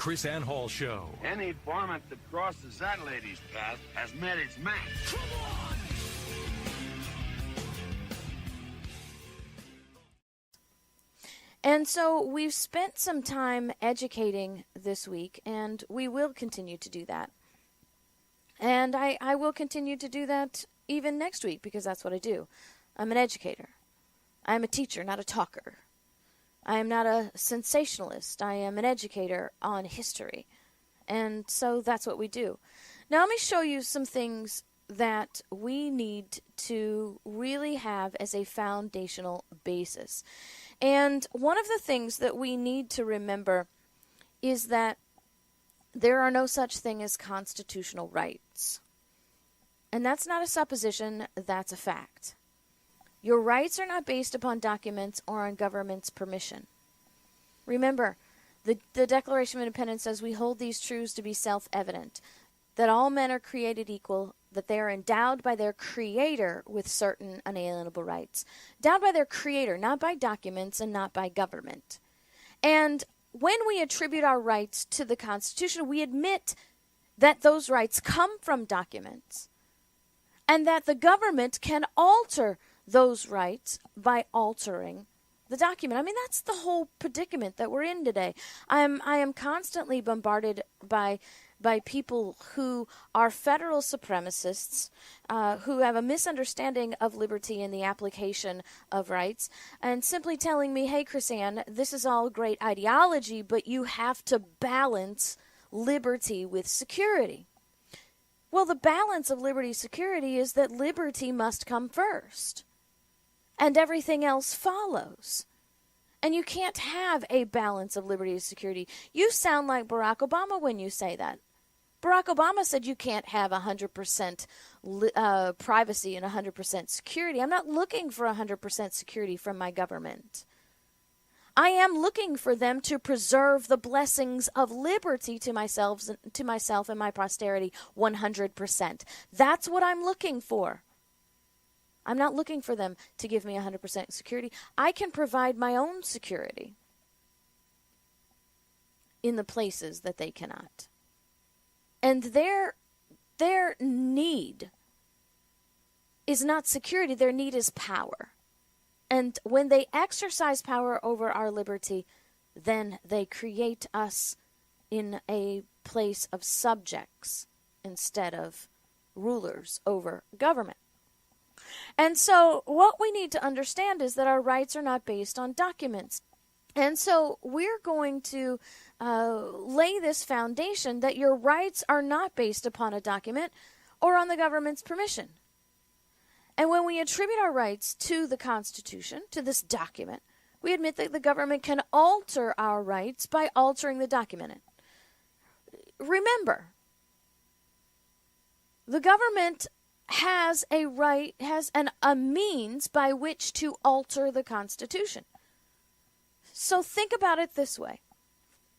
Chris and Hall Show. Any varmint that crosses that lady's path has met its match. Come on! And so we've spent some time educating this week, and we will continue to do that. And I will continue to do that even next week, because that's what I do. I'm an educator. I'm a teacher, not a talker. I am not a sensationalist. I am an educator on history. And so that's what we do. Now let me show you some things that we need to really have as a foundational basis. And one of the things that we need to remember is that there are no such thing as constitutional rights. And that's not a supposition, that's a fact. Your rights are not based upon documents or on government's permission. Remember, the Declaration of Independence says we hold these truths to be self-evident, that all men are created equal, that they are endowed by their Creator with certain unalienable rights. Endowed by their Creator, not by documents and not by government. And when we attribute our rights to the Constitution, we admit that those rights come from documents, and that the government can alter those rights by altering the document. I mean, that's the whole predicament that we're in today. I am constantly bombarded by people who are federal supremacists, who have a misunderstanding of liberty and the application of rights, and simply telling me, hey, Chrisanne, this is all great ideology, but you have to balance liberty with security. Well, the balance of liberty and security is that liberty must come first, and everything else follows. And you can't have a balance of liberty and security. You sound like Barack Obama when you say that. Barack Obama said you can't have 100% privacy and 100% security. I'm not looking for 100% security from my government. I am looking for them to preserve the blessings of liberty to myself and my posterity 100%. That's what I'm looking for. I'm not looking for them to give me 100% security. I can provide my own security in the places that they cannot. And their need is not security. Their need is power. And when they exercise power over our liberty, then they create us in a place of subjects instead of rulers over government. And so what we need to understand is that our rights are not based on documents. And so we're going to lay this foundation that your rights are not based upon a document or on the government's permission. And when we attribute our rights to the Constitution, to this document, we admit that the government can alter our rights by altering the document. Remember, the government has a means by which to alter the Constitution. So think about it this way.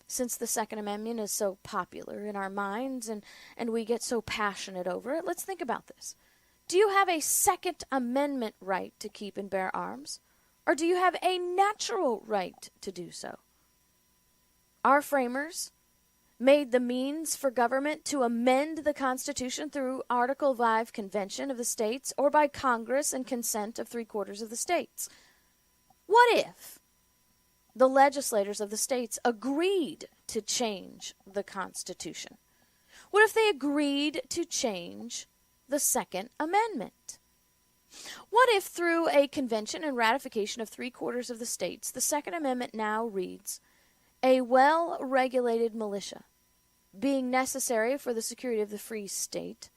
Since the Second Amendment is so popular in our minds and we get so passionate over it, let's think about this. Do you have a Second Amendment right to keep and bear arms? Or do you have a natural right to do so? Our framers made the means for government to amend the Constitution through Article 5 Convention of the States or by Congress and consent of 3/4 of the states. What if the legislators of the states agreed to change the Constitution? What if they agreed to change the Second Amendment? What if through a convention and ratification of 3/4 of the states, the Second Amendment now reads, a well-regulated militia, being necessary for the security of the free state,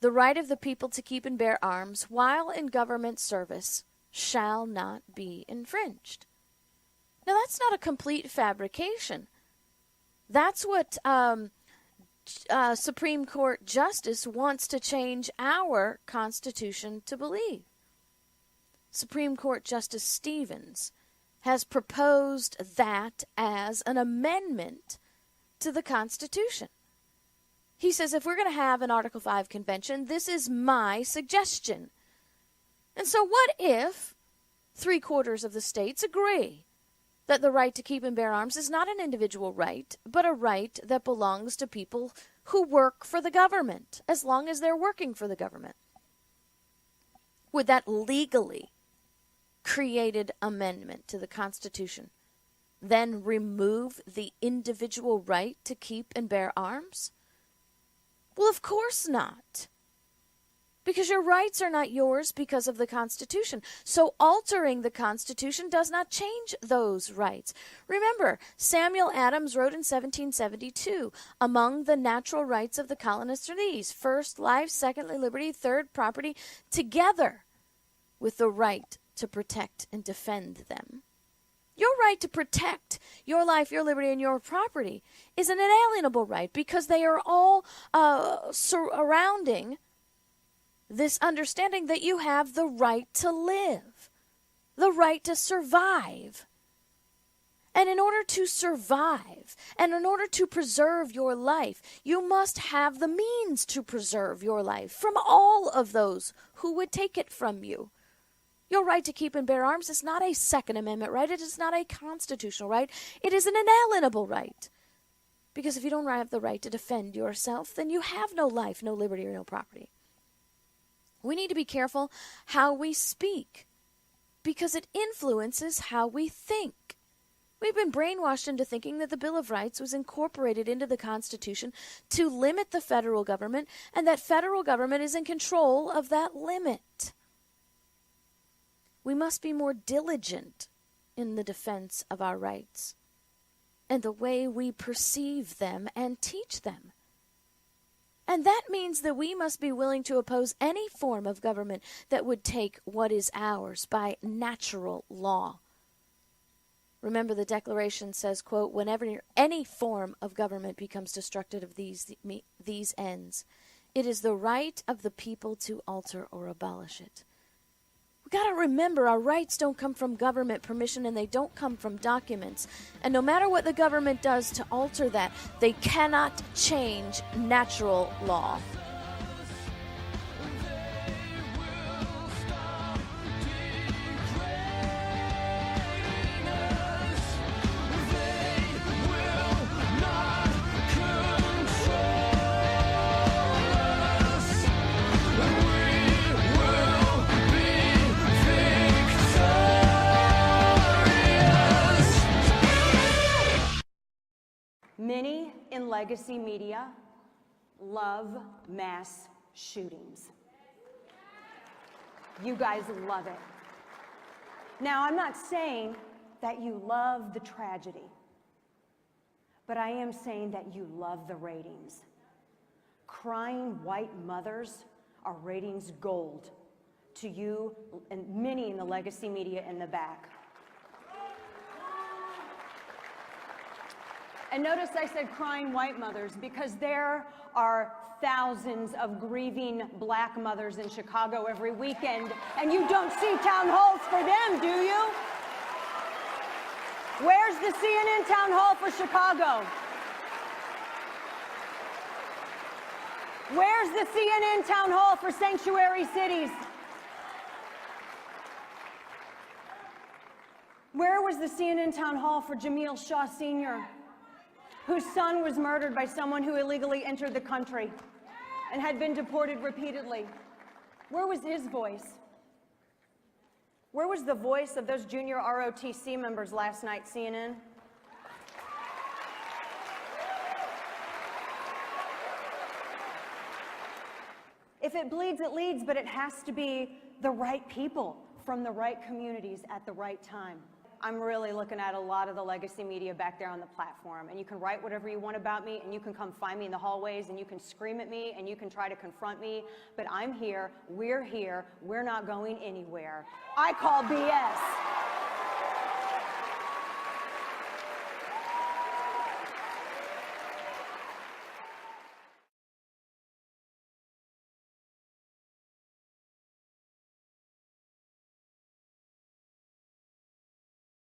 the right of the people to keep and bear arms while in government service shall not be infringed. Now that's not a complete fabrication. That's what Supreme Court Justice wants to change our Constitution to believe. Supreme Court Justice Stevens has proposed that as an amendment to the Constitution. He says if we're going to have an Article 5 convention, this is my suggestion. And so what if 3/4 of the states agree that the right to keep and bear arms is not an individual right, but a right that belongs to people who work for the government, as long as they're working for the government. Would that legally created amendment to the Constitution then remove the individual right to keep and bear arms? Well, of course not. Because your rights are not yours because of the Constitution. So altering the Constitution does not change those rights. Remember, Samuel Adams wrote in 1772, among the natural rights of the colonists are these: first, life; secondly, liberty; third, property, together with the right to protect and defend them. Your right to protect your life, your liberty, and your property is an inalienable right because they are all surrounding this understanding that you have the right to live, the right to survive. And in order to survive, and in order to preserve your life, you must have the means to preserve your life from all of those who would take it from you. Your right to keep and bear arms is not a Second Amendment right. It is not a constitutional right. It is an inalienable right. Because if you don't have the right to defend yourself, then you have no life, no liberty, or no property. We need to be careful how we speak, because it influences how we think. We've been brainwashed into thinking that the Bill of Rights was incorporated into the Constitution to limit the federal government, and that federal government is in control of that limit. We must be more diligent in the defense of our rights and the way we perceive them and teach them. And that means that we must be willing to oppose any form of government that would take what is ours by natural law. Remember, the Declaration says, quote, "Whenever any form of government becomes destructive of these ends, it is the right of the people to alter or abolish it." We've got to remember our rights don't come from government permission, and they don't come from documents. And no matter what the government does to alter that, they cannot change natural law. Many in legacy media love mass shootings. You guys love it. Now, I'm not saying that you love the tragedy, but I am saying that you love the ratings. Crying white mothers are ratings gold to you and many in the legacy media in the back. And notice I said crying white mothers because there are thousands of grieving black mothers in Chicago every weekend, and you don't see town halls for them, do you? Where's the CNN town hall for Chicago? Where's the CNN town hall for sanctuary cities? Where was the CNN town hall for Jamil Shaw Sr., whose son was murdered by someone who illegally entered the country and had been deported repeatedly? Where was his voice? Where was the voice of those junior ROTC members last night, CNN? If it bleeds, it leads, but it has to be the right people from the right communities at the right time. I'm really looking at a lot of the legacy media back there on the platform, and you can write whatever you want about me, and you can come find me in the hallways, and you can scream at me, and you can try to confront me, but I'm here, we're not going anywhere. I call BS.